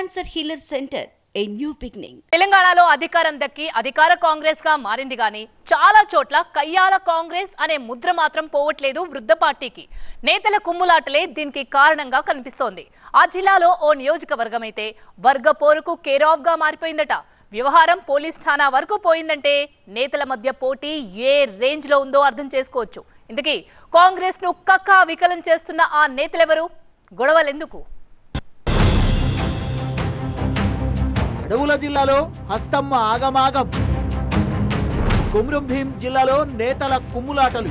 Cancer healer centre a new beginning. తెలంగాణలో అధికారం దక్కి అధికార కాంగ్రెస్ గా మారింది గానీ చాలా చోట్ల కయ్యాల కాంగ్రెస్ అనే ముద్ర మాత్రం పోవట్లేదు వృద్ధ పార్టీకి. నేతల కుమ్ములాటలే దీనికి కారణంగా కనిపిస్తోంది. ఆ జిల్లాలో ఓ నియోజకవర్గం అయితే వర్గ పోరుకు కేర్ ఆఫ్ గా మారిపోయిందట. వ్యవహారం పోలీస్ ఠాణా వరకు పోయిందంటే నేతల మధ్య పోటీ ఏ రేంజ్ లో ఉందో అర్థం చేసుకోవచ్చు. ఇందుకీ కాంగ్రెస్ ను కక్కా వికలం చేస్తున్న ఆ నేతలెవరు? గొడవలెందుకు? అడవుల జిల్లాలో హస్తమ్మ ఆగమాగం, కొమ్రం భీం జిల్లాలో నేతల కుమ్ములాటలు,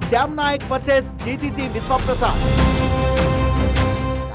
శ్యామ్ నాయక్ వర్సెస్ డిసిసి విశ్వప్రసాద్.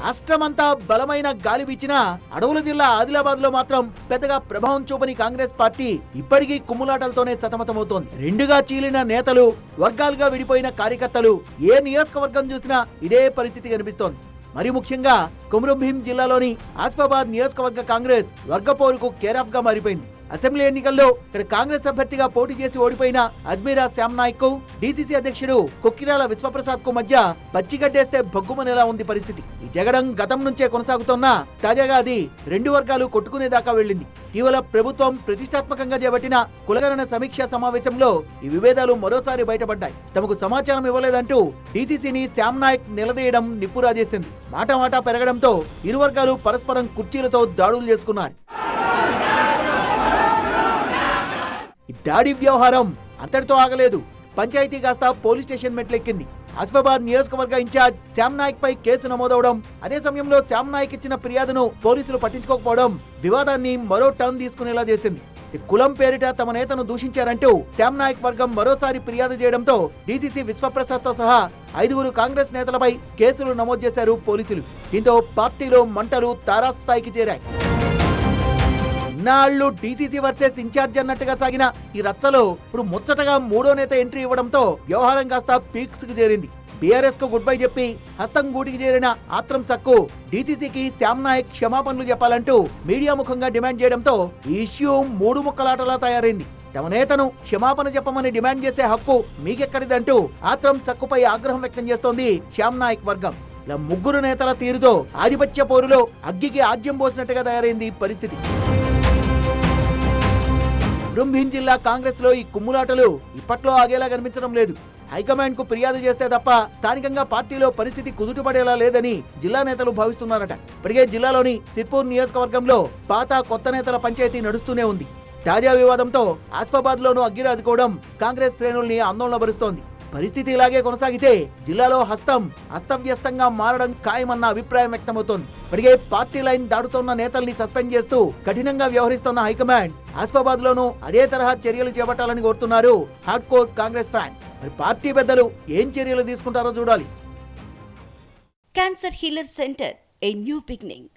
రాష్ట్రమంతా బలమైన గాలి వీచిన అడవుల జిల్లా ఆదిలాబాద్ లో మాత్రం పెద్దగా ప్రభావం చూపని కాంగ్రెస్ పార్టీ ఇప్పటికీ కుమ్ములాటలతోనే సతమతమవుతోంది. రెండుగా చీలిన నేతలు, వర్గాలుగా విడిపోయిన కార్యకర్తలు, ఏ నియోజకవర్గం చూసినా ఇదే పరిస్థితి కనిపిస్తోంది. మరి ముఖ్యంగా కొమ్రం భీం జిల్లాలోని ఆసిఫాబాద్ నియోజకవర్గ కాంగ్రెస్ వర్గపోరుకు కేరాఫ్ గా మారిపోయింది. అసెంబ్లీ ఎన్నికల్లో ఇక్కడ కాంగ్రెస్ అభ్యర్థిగా పోటీ చేసి ఓడిపోయిన అజ్మీరా శ్యామ్ నాయక్ కు, డిసిసి అధ్యక్షుడు కొక్కిరాల విశ్వప్రసాద్ కు మధ్య పచ్చిగడ్డేస్తే భగ్గుమనేలా ఉంది పరిస్థితి. ఈ జగడం గతం నుంచే కొనసాగుతున్నా తాజాగా అది రెండు వర్గాలు కొట్టుకునేదాకా వెళ్లింది. ఇటీవల ప్రభుత్వం ప్రతిష్టాత్మకంగా చేపట్టిన కులగణన సమీక్షా సమావేశంలో ఈ విభేదాలు మరోసారి బయటపడ్డాయి. తమకు సమాచారం ఇవ్వలేదంటూ డిసిసిని శ్యామ్ నాయక్ నిలదీయడం నిప్పురాజేసింది. మాట పెరగడంతో ఇరు వర్గాలు పరస్పరం కుర్చీలతో దాడులు చేసుకున్నారు. దాడి వ్యవహారం అంతటితో ఆగలేదు. పంచాయతీ కాస్త పోలీస్ స్టేషన్ మెట్లెక్కింది. ఆసిఫాబాద్ నియోజకవర్గ ఇన్ఛార్జ్ శ్యామ్ నాయక్ పై కేసు నమోదవడం, అదే సమయంలో శ్యామ్ నాయక్ ఇచ్చిన ఫిర్యాదును పోలీసులు పట్టించుకోకపోవడం వివాదాన్ని మరో టర్న్ తీసుకునేలా చేసింది. కులం పేరిట తమ నేతను దూషించారంటూ శ్యామ్ నాయక్ వర్గం మరోసారి ఫిర్యాదు చేయడంతో డిసిసి విశ్వప్రసాద్ తో సహా 5 కాంగ్రెస్ నేతలపై కేసులు నమోదు చేశారు పోలీసులు. దీంతో పార్టీలో మంటలు తారాస్థాయికి చేరాయి. ఇన్నాళ్లు డిసిసి వర్సెస్ ఇన్ఛార్జ్ అన్నట్టుగా సాగిన ఈ రచ్చలో ఇప్పుడు ముచ్చటగా మూడో నేత ఎంట్రీ ఇవ్వడంతో వ్యవహారం కాస్త పీక్స్ కు చేరింది. బీఆర్ఎస్ కు గుడ్ బై చెప్పి హస్తం గూటికి చేరిన ఆత్రం సక్కు డిసిసికి శ్యామ్ నాయక్ క్షమాపణలు చెప్పాలంటూ మీడియా ముఖంగా డిమాండ్ చేయడంతో ఈ ఇష్యూ మూడు ముక్కలాటలా తయారైంది. తమ నేతను క్షమాపణ చెప్పమని డిమాండ్ చేసే హక్కు మీకెక్కడిదంటూ ఆత్రం సక్కుపై ఆగ్రహం వ్యక్తం చేస్తోంది శ్యామ్ నాయక్ వర్గం. ఇలా ముగ్గురు నేతల తీరుతో ఆధిపత్య పోరులో అగ్గికి ఆజ్యం పోసినట్టుగా తయారైంది పరిస్థితి. కొమ్రం భీం జిల్లా కాంగ్రెస్ లో ఈ కుమ్ములాటలు ఇప్పట్లో ఆగేలా కనిపించడం లేదు. హైకమాండ్ కు ఫిర్యాదు చేస్తే తప్ప స్థానికంగా పార్టీలో పరిస్థితి కుదుటపడేలా లేదని జిల్లా నేతలు భావిస్తున్నారట. ఇప్పటికే జిల్లాలోని సిర్పూర్ నియోజకవర్గంలో పాత కొత్త నేతల పంచాయతీ నడుస్తూనే ఉంది. తాజా వివాదంతో ఆసిఫాబాద్ లోనూ అగ్గిరాజుకోవడం కాంగ్రెస్ శ్రేణుల్ని ఆందోళన భరుస్తోంది. పరిస్థితి ఇలాగే కొనసాగితే జిల్లాలో హస్తం అస్తవ్యస్తంగా మారడం ఖాయమన్న అభిప్రాయం వ్యక్తమవుతోంది. ఇప్పటికే పార్టీ లైన్ దాడుతున్న నేతల్ని సస్పెండ్ చేస్తూ కఠినంగా వ్యవహరిస్తున్న హైకమాండ్ ఆసిఫాబాద్ లోనూ అదే తరహా చర్యలు చేపట్టాలని కోరుతున్నారు హార్డ్ కోర్ కాంగ్రెస్ ఫ్యాన్స్. మరి పార్టీ పెద్దలు ఏం చర్యలు తీసుకుంటారో చూడాలి. Cancer healer centre a new beginning.